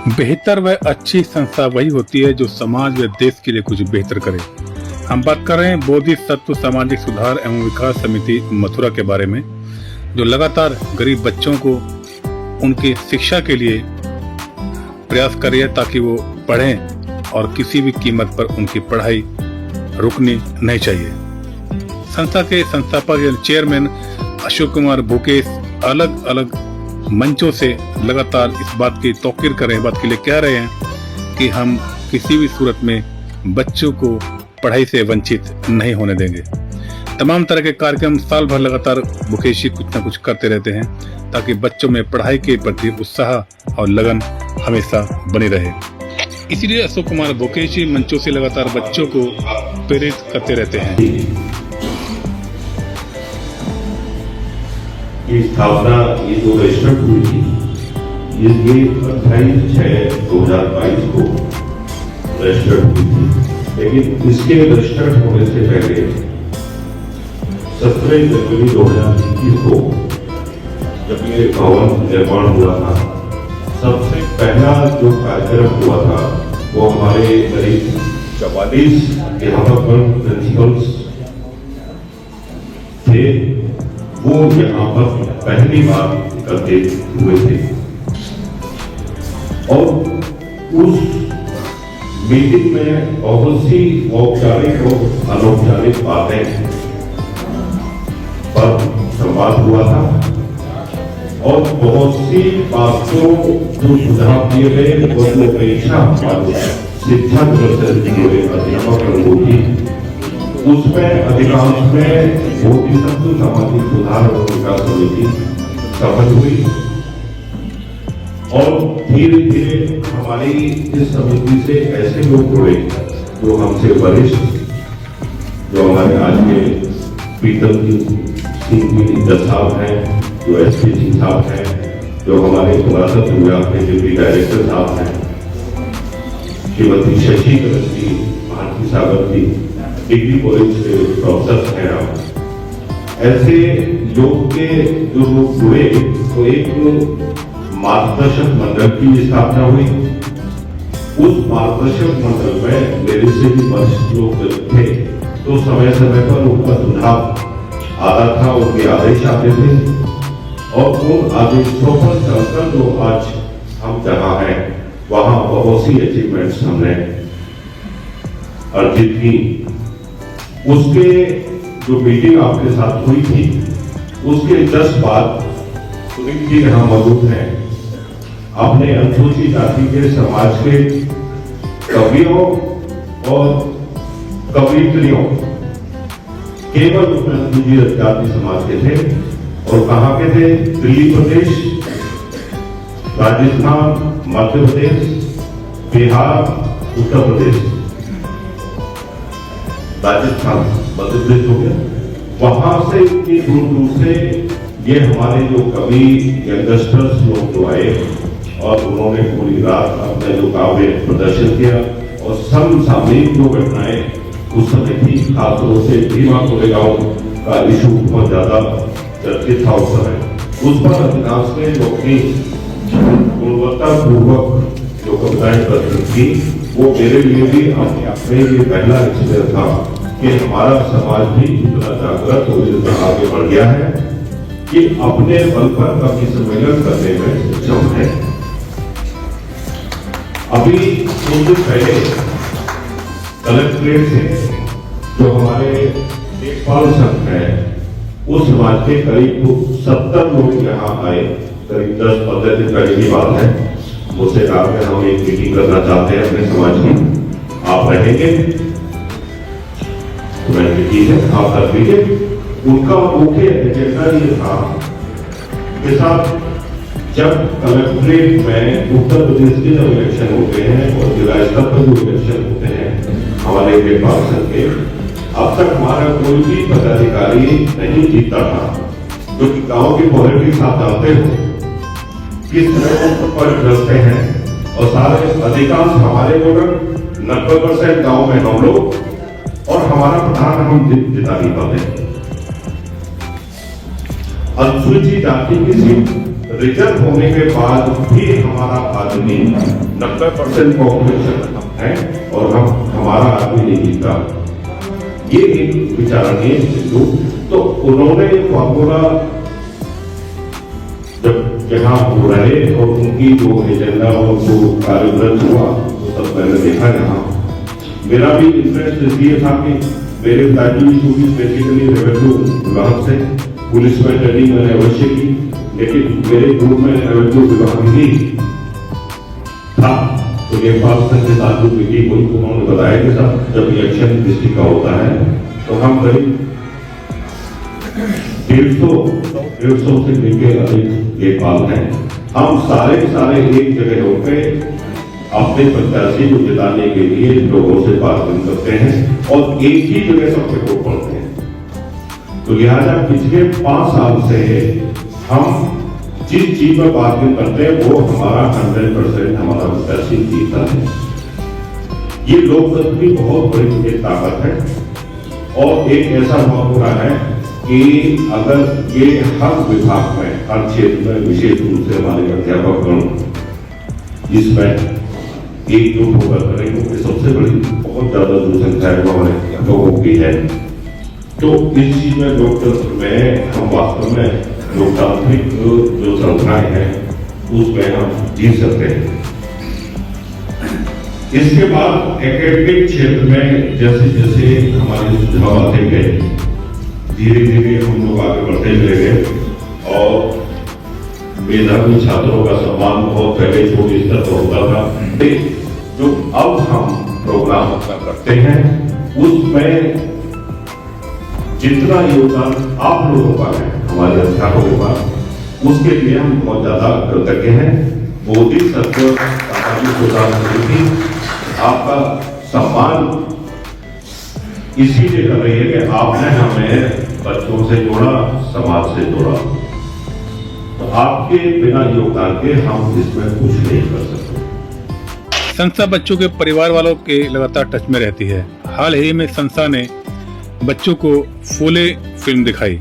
बेहतर व अच्छी संस्था वही होती है जो समाज व देश के लिए कुछ बेहतर करे। हम बात कर रहे हैं बोधिसत्व सामाजिक सुधार एवं विकास समिति मथुरा के बारे में, जो लगातार गरीब बच्चों को उनकी शिक्षा के लिए प्रयास कर रही है ताकि वो पढ़ें और किसी भी कीमत पर उनकी पढ़ाई रुकनी नहीं चाहिए। संस्था के संस्थापक चेयरमैन अशोक कुमार भूकेश अलग अलग मंचों से लगातार इस बात की तौकीर कर रहे हैं, बात के लिए कह रहे हैं कि हम किसी भी सूरत में बच्चों को पढ़ाई से वंचित नहीं होने देंगे। तमाम तरह के कार्यक्रम साल भर लगातार भूकेश जी कुछ न कुछ करते रहते हैं ताकि बच्चों में पढ़ाई के प्रति उत्साह और लगन हमेशा बनी रहे। इसीलिए अशोक कुमार भूकेश जी मंचों से लगातार बच्चों को प्रेरित करते रहते हैं। ये स्थापना ये जो रजिस्टर्ड हुई थी ये 28/6/2022 को रजिस्टर्ड हुई थी, लेकिन इसके रजिस्टर्ड होने से पहले 17 जनवरी 2021 को जब ये भवन निर्माण हुआ था, सबसे पहला जो कार्यक्रम हुआ था वो हमारे करीब 44 अध्यापक प्रिंसिपल्स थे, वो यहाँ पर पहली बार एकत्रित हुए थे और उस मीटिंग में बहुत सी औपचारिक और अनौपचारिक बातें पर संवाद हुआ था और बहुत सी बातों जो सुझाव दिए गए और जो परीक्षा शिक्षा दिवस हुए अध्यापक होगी उसमें अधिकांश में बोधिसत्व सामाजिक सुधार और विकास समिति सफल हुई और धीरे धीरे हमारी इस समिति से ऐसे लोग जुड़े जो हमसे वरिष्ठ, जो हमारे आज के पीतल सिंह साहब हैं, जो एसपी सिंह साहब हैं, जो हमारे पुरातत्व विभाग के डिप्टी डायरेक्टर साहब हैं, श्रीमती शशि कलस्ती भारती सागर जी डिग्री कॉलेज से प्रोफेसर हैं। आप ऐसे योग के जो लोग जुड़े तो एक मार्गदर्शक मंडल की स्थापना हुई। उस मार्गदर्शक मंडल में मेरे से भी वरिष्ठ लोग थे, तो समय समय पर उनका सुझाव आता था, उनके आदेश आते थे और उन आदेशों पर चलकर जो आज हम जहाँ हैं वहाँ बहुत सी अचीवमेंट्स हमने अर्जित की। उसके जो मीटिंग आपके साथ हुई थी उसके जस्ट बाद सुनील जी यहाँ मौजूद हैं, अपने अनुसूचित जाति के समाज के कवियों और कवियत्रियों केवल अनुसूचित जाति समाज के थे और कहाँ के थे? दिल्ली प्रदेश, राजस्थान, मध्य प्रदेश, बिहार, उत्तर प्रदेश, राजस्थान, मध्य प्रदेश हो गया। वहां से इतनी दूर दूर से ये हमारे जो कवि यंगस्टर्स लोग जो आए और उन्होंने पूरी रात अपना जो काव्य प्रदर्शन किया और समसामयिक जो घटनाएं उस समय थी, खासतौर से भीमा कोरेगांव का इशू बहुत ज्यादा चर्चित था उस समय, उस पर अधिकांश ने जो अपनी गुणवत्तापूर्वक जो कविताएं प्रस्तुत की, वो मेरे लिए भी अपने लिए पहला एक्सपीरियंस था कि हमारा समाज भी इतना जागृत और इतना आगे बढ़ गया है कि अपने बल पर कवि सम्मेलन करने में सक्षम है। अभी कुछ दिन पहले कलेक्ट्रेट से जो हमारे देखभाल संघ है उस समाज के करीब 70 लोग यहाँ आए, करीब 10-15 दिन पहले की बात है। मुझसे कहा कि हम एक मीटिंग करना चाहते हैं अपने समाज की, आप रहेंगे? तो मैंने ठीक है, आप कर लीजिए। उनका मुख्य एजेंडा ये था कि साहब जब कलेक्ट्रेट में उत्तर प्रदेश के जब इलेक्शन होते हैं और जिला स्तर पर जो इलेक्शन होते हैं हमारे देखभाल संघ के, अब तक हमारा कोई भी पदाधिकारी नहीं जीता था, जो कि गाँव की पॉलिटिक्स आप जानते हो किस तरह पर डरते हैं और सारे अधिकांश हमारे वोटर 90% गांव में हम लोग और हमारा प्रधान हम जिता नहीं पाते। अनुसूचित जाति की सीट रिजर्व होने के बाद भी हमारा आदमी 90% पॉपुलेशन है और हमारा आदमी नहीं जीता, ये एक विचारणीय बिंदु। तो उन्होंने ये फॉर्मूला जब यहाँ हो रहे और उनकी जो एजेंडा और जो कार्यक्रम हुआ तो तब मैंने देखा यहाँ मेरा भी इंटरेस्ट इसलिए था कि मेरे पिताजी भी चूंकि बेसिकली रेवेन्यू विभाग से, पुलिस में ट्रेनिंग मैंने अवश्य की, लेकिन मेरे ग्रुप में रेवेन्यू विभाग ही था। तो ये बात के साथ जो मीटिंग हुई तो उन्होंने बताया कि साहब जब इलेक्शन डिस्ट्रिक्ट का होता है तो हम करीब 150 से लेके अधिक लेखपाल हैं, हम सारे एक जगह होकर अपने प्रत्याशी को जिताने के लिए लोगों से बातचीत करते हैं और एक ही जगह सबसे वोट पड़ते हैं। तो लिहाजा पिछले 5 साल से हम जिस चीज पर बातचीत करते हैं वो हमारा 100% हमारा प्रत्याशी जीता है। ये लोकतंत्र की बहुत बड़ी एक ताकत है और एक ऐसा फॉर्मूला है कि अगर ये हर विभाग में, हर क्षेत्र में, विशेष रूप से हमारे अध्यापक इसमें एकजुट होकर करें, क्योंकि सबसे बड़ी बहुत ज्यादा जनसंख्या है हमारे लोगों की है। तो इस चीज में लोकतंत्र में हम वास्तव में लोकतांत्रिक जो संस्थाएं हैं उसमें हम जीत सकते हैं। इसके बाद एकेडमिक क्षेत्र में जैसे जैसे हमारे सुझाव आते गए, धीरे धीरे हम लोग आगे बढ़ते चले गए और मेधावी छात्रों का सम्मान बहुत पहले छोटे स्तर पर होता था। जो अब हम प्रोग्राम करते हैं उसमें जितना योगदान आप लोगों का है, हमारे अध्यापकों का, उसके लिए हम बहुत ज्यादा कृतज्ञ हैं। मोदी सरकार सामाजिक सुधार समिति आपका सम्मान इसीलिए कर रही है कि आपने हमें बच्चों से जोड़ा, समाज से जोड़ा। तो आपके बिना योगदान के हम इसमें कुछ नहीं कर सकते। संस्था बच्चों के परिवार वालों के लगातार टच में रहती है। हाल ही में संस्था ने बच्चों को फूले फिल्म दिखाई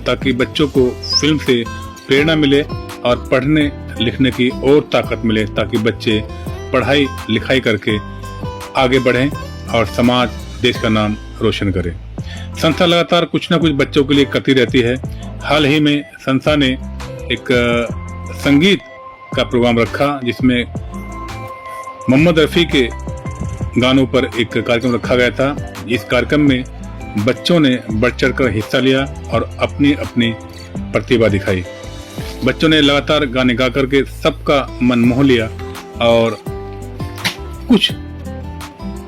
ताकि बच्चों को फिल्म से प्रेरणा मिले और पढ़ने लिखने की और ताकत मिले, ताकि बच्चे पढ़ाई लिखाई करके आगे बढ़ें और समाज देश का नाम रोशन करें। संस्था लगातार कुछ न कुछ बच्चों के लिए करती रहती है। हाल ही में संस्था ने एक संगीत का प्रोग्राम रखा जिसमें मोहम्मद रफ़ी के गानों पर एक कार्यक्रम रखा गया था। इस कार्यक्रम में बच्चों ने बढ़ चढ़कर हिस्सा लिया और अपनी अपनी प्रतिभा दिखाई। बच्चों ने लगातार गाने गा करके सबका मन मोह लिया और कुछ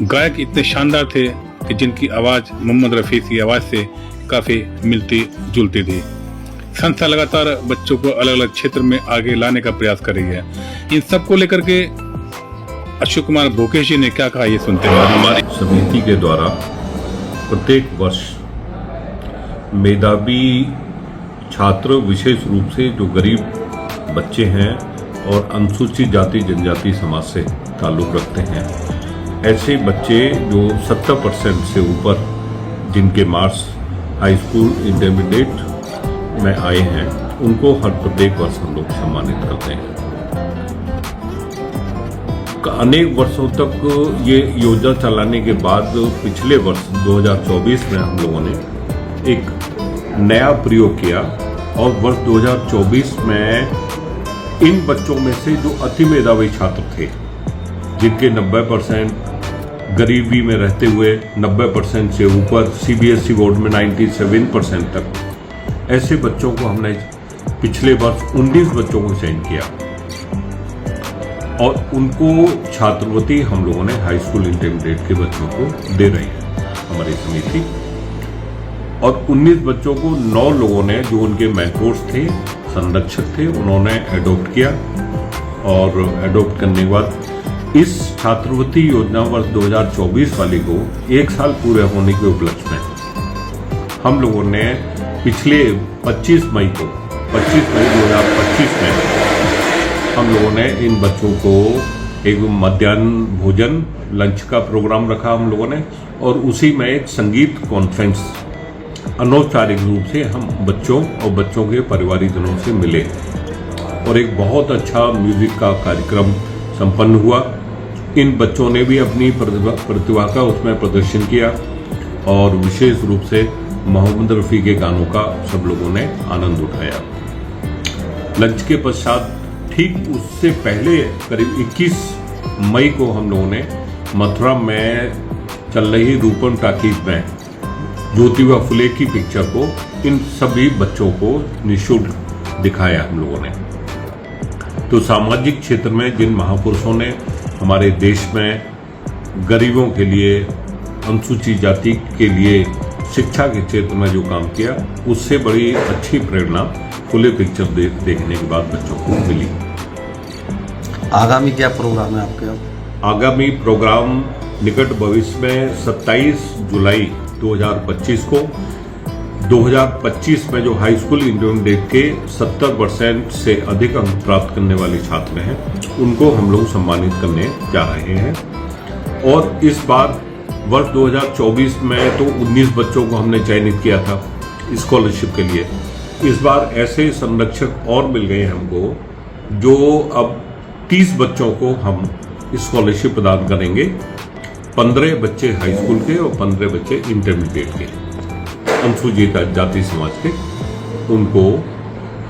गायक इतने शानदार थे कि जिनकी आवाज़ मोहम्मद रफ़ी की आवाज़ से काफ़ी मिलती जुलती थी। संस्था लगातार बच्चों को अलग अलग क्षेत्र में आगे लाने का प्रयास कर रही है। इन सब को लेकर के अशोक कुमार भूकेश जी ने क्या कहा, ये सुनते हैं। हमारी समिति के द्वारा प्रत्येक वर्ष मेधावी छात्र, विशेष रूप से जो गरीब बच्चे हैं और अनुसूचित जाति जनजाति समाज से ताल्लुक़ रखते हैं, ऐसे बच्चे जो 70% से ऊपर जिनके मार्क्स हाई स्कूल इंटरमीडिएट में आए हैं, उनको हर प्रत्येक वर्ष हम लोग सम्मानित करते हैं। अनेक वर्षों तक ये योजना चलाने के बाद पिछले वर्ष 2024 में हम लोगों ने एक नया प्रयोग किया और वर्ष 2024 में इन बच्चों में से जो अति मेधावी छात्र थे, जिनके 90% गरीबी में रहते हुए 90% से ऊपर, सीबीएसई बोर्ड में 97% तक, ऐसे बच्चों को हमने पिछले वर्ष 19 बच्चों को चयन किया और उनको छात्रवृत्ति हम लोगों ने हाई स्कूल इंटरमीडिएट के बच्चों को दे रही है हमारी समिति। और 19 बच्चों को 9 लोगों ने, जो उनके मेंटोर्स थे, संरक्षक थे, उन्होंने एडॉप्ट किया और एडॉप्ट करने के बाद इस छात्रवृत्ति योजना वर्ष 2024 वाली को 1 साल पूरे होने के उपलक्ष्य में हम लोगों ने पिछले 25 मई 2025 में हम लोगों ने इन बच्चों को एक मध्याह्न भोजन लंच का प्रोग्राम रखा हम लोगों ने, और उसी में एक संगीत कॉन्फ्रेंस अनौपचारिक रूप से हम बच्चों और बच्चों के परिवारजनों से मिले। और एक बहुत अच्छा म्यूजिक का कार्यक्रम संपन्न हुआ। इन बच्चों ने भी अपनी प्रतिभा का उसमें प्रदर्शन किया और विशेष रूप से मोहम्मद रफ़ी के गानों का सब लोगों ने आनंद उठाया। लंच के पश्चात ठीक उससे पहले करीब 21 मई को हम लोगों ने मथुरा में चल रही रूपम टाकीज में ज्योतिबा फुले की पिक्चर को इन सभी बच्चों को निःशुल्क दिखाया हम लोगों ने। तो सामाजिक क्षेत्र में जिन महापुरुषों ने हमारे देश में गरीबों के लिए, अनुसूचित जाति के लिए शिक्षा के क्षेत्र में जो काम किया, उससे बड़ी अच्छी प्रेरणा फुले पिक्चर देखने के बाद बच्चों को मिली। आगामी क्या प्रोग्राम है आपके? आगामी प्रोग्राम निकट भविष्य में 27 जुलाई 2025 को 2025 में जो हाई स्कूल इंटरमीडिएट के 70% से अधिक अंक प्राप्त करने वाले छात्र हैं, उनको हम लोग सम्मानित करने जा रहे हैं। और इस बार वर्ष 2024 में तो 19 बच्चों को हमने चयनित किया था स्कॉलरशिप के लिए। इस बार ऐसे संरक्षक और मिल गए हमको, जो अब 30 बच्चों को हम स्कॉलरशिप प्रदान करेंगे। 15 बच्चे हाई स्कूल के और 15 बच्चे इंटरमीडिएट के, अनुसूचित जाति समाज के, उनको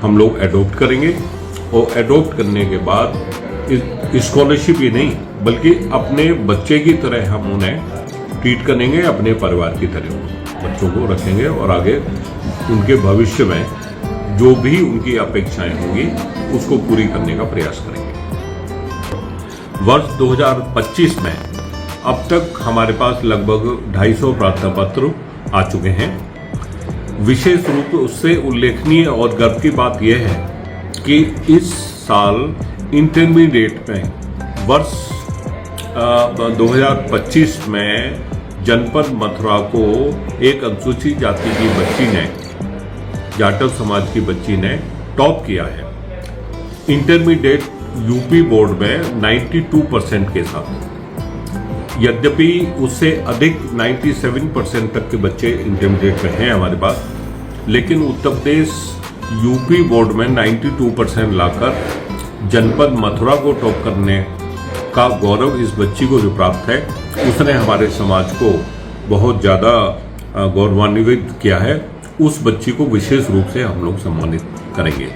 हम लोग एडॉप्ट करेंगे। और एडॉप्ट करने के बाद स्कॉलरशिप ही नहीं बल्कि अपने बच्चे की तरह हम उन्हें ट्रीट करेंगे, अपने परिवार की तरह बच्चों को रखेंगे और आगे उनके भविष्य में जो भी उनकी अपेक्षाएं होंगी उसको पूरी करने का प्रयास करेंगे। वर्ष 2025 में अब तक हमारे पास लगभग 250 प्रार्थना पत्र आ चुके हैं। विशेष रूप से उल्लेखनीय और गर्व की बात यह है कि इस साल इंटरमीडिएट में वर्ष 2025 में जनपद मथुरा को एक अनुसूचित जाति की बच्ची ने, जाटव समाज की बच्ची ने टॉप किया है। इंटरमीडिएट यूपी बोर्ड में 92% के साथ, यद्यपि उससे अधिक 97% तक के बच्चे इंटरमीडिएट में हैं हमारे पास, लेकिन उत्तर प्रदेश यूपी बोर्ड में 92% लाकर जनपद मथुरा को टॉप करने का गौरव इस बच्ची को जो प्राप्त है, उसने हमारे समाज को बहुत ज़्यादा गौरवान्वित किया है। उस बच्ची को विशेष रूप से हम लोग सम्मानित करेंगे।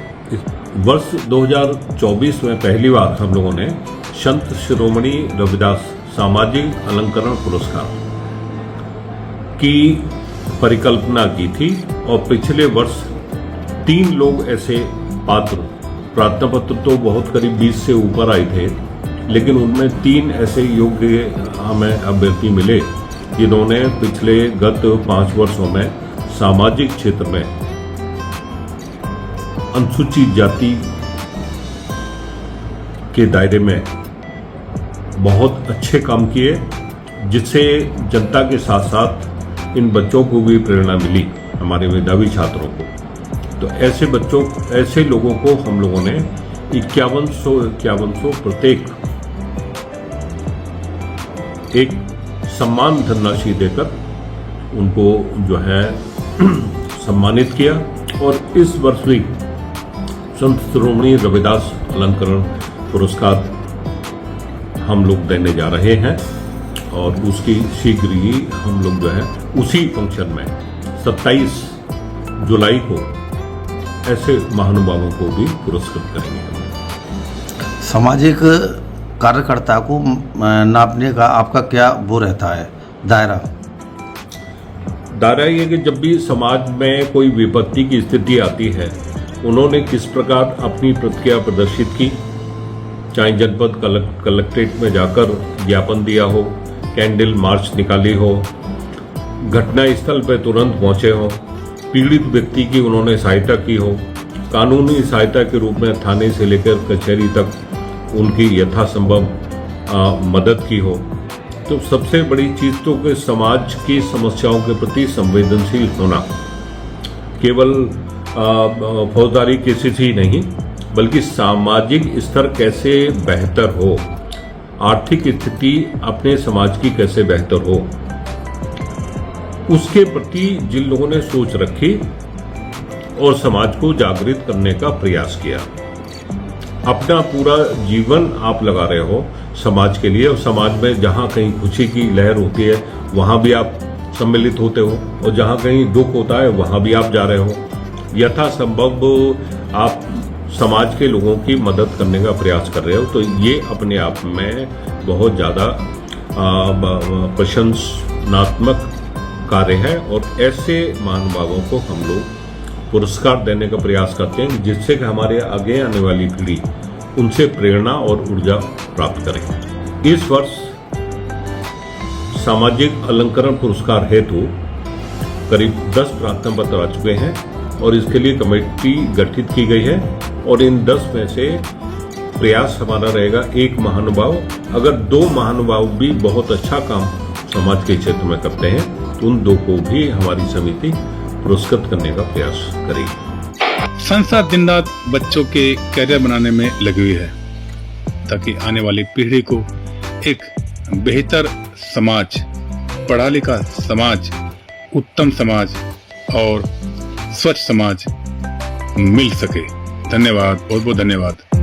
वर्ष 2024 में पहली बार हम लोगों ने संत शिरोमणि रविदास सामाजिक अलंकरण पुरस्कार की परिकल्पना की थी और पिछले वर्ष 3 लोग ऐसे पात्र, प्रार्थना पत्र तो बहुत करीब 20 से ऊपर आए थे, लेकिन उनमें 3 ऐसे योग्य हमें अभ्यर्थी मिले जिन्होंने पिछले गत 5 वर्षों में सामाजिक क्षेत्र में अनुसूचित जाति के दायरे में बहुत अच्छे काम किए, जिससे जनता के साथ साथ इन बच्चों को भी प्रेरणा मिली, हमारे मेधावी छात्रों को। तो ऐसे बच्चों, ऐसे लोगों को हम लोगों ने 5100 प्रत्येक एक सम्मान धनराशि देकर उनको जो है सम्मानित किया। और इस वर्ष भी संत शिरोमणि रविदास अलंकरण पुरस्कार हम लोग देने जा रहे हैं और उसकी शीघ्र ही हम लोग जो है उसी फंक्शन में 27 जुलाई को ऐसे महानुभावों को भी पुरस्कृत करेंगे। सामाजिक कार्यकर्ता को नापने का आपका क्या वो रहता है दायरा? दायरा ये कि जब भी समाज में कोई विपत्ति की स्थिति आती है, उन्होंने किस प्रकार अपनी प्रतिक्रिया प्रदर्शित की, चाहे जनपद कलेक्ट्रेट में जाकर ज्ञापन दिया हो, कैंडल मार्च निकाली हो, घटना स्थल पर तुरंत पहुंचे हो, पीड़ित व्यक्ति की उन्होंने सहायता की हो, कानूनी सहायता के रूप में थाने से लेकर कचहरी तक उनकी यथासंभव मदद की हो। तो सबसे बड़ी चीज तो कि समाज की समस्याओं के प्रति संवेदनशील होना, केवल फौजदारी केसेस ही नहीं बल्कि सामाजिक स्तर कैसे बेहतर हो, आर्थिक स्थिति अपने समाज की कैसे बेहतर हो, उसके प्रति जिन लोगों ने सोच रखी और समाज को जागृत करने का प्रयास किया, अपना पूरा जीवन आप लगा रहे हो समाज के लिए, और समाज में जहाँ कहीं खुशी की लहर होती है वहाँ भी आप सम्मिलित होते हो, और जहाँ कहीं दुख होता है वहाँ भी आप जा रहे हो। यथासंभव आप समाज के लोगों की मदद करने का प्रयास कर रहे हो, तो ये अपने आप में बहुत ज़्यादा प्रशंसनात्मक कार्य है। और ऐसे महानुभावों को हम लोग पुरस्कार देने का प्रयास करते हैं, जिससे कि हमारे आगे आने वाली पीढ़ी उनसे प्रेरणा और ऊर्जा प्राप्त करे। इस वर्ष सामाजिक अलंकरण पुरस्कार हेतु करीब 10 प्रार्थना पत्र आ चुके हैं, और इसके लिए कमेटी गठित की गई है। और इन 10 में से प्रयास हमारा रहेगा एक महानुभाव, अगर 2 महानुभाव भी बहुत अच्छा काम समाज के क्षेत्र में करते हैं तो उन 2 को भी हमारी समिति पुरस्कृत करने का प्रयास करेगी। संस्था दिन रात बच्चों के कैरियर बनाने में लगी हुई है, ताकि आने वाली पीढ़ी को एक बेहतर समाज, पढ़ा लिखा समाज, उत्तम समाज और स्वच्छ समाज मिल सके। धन्यवाद, बहुत बहुत धन्यवाद।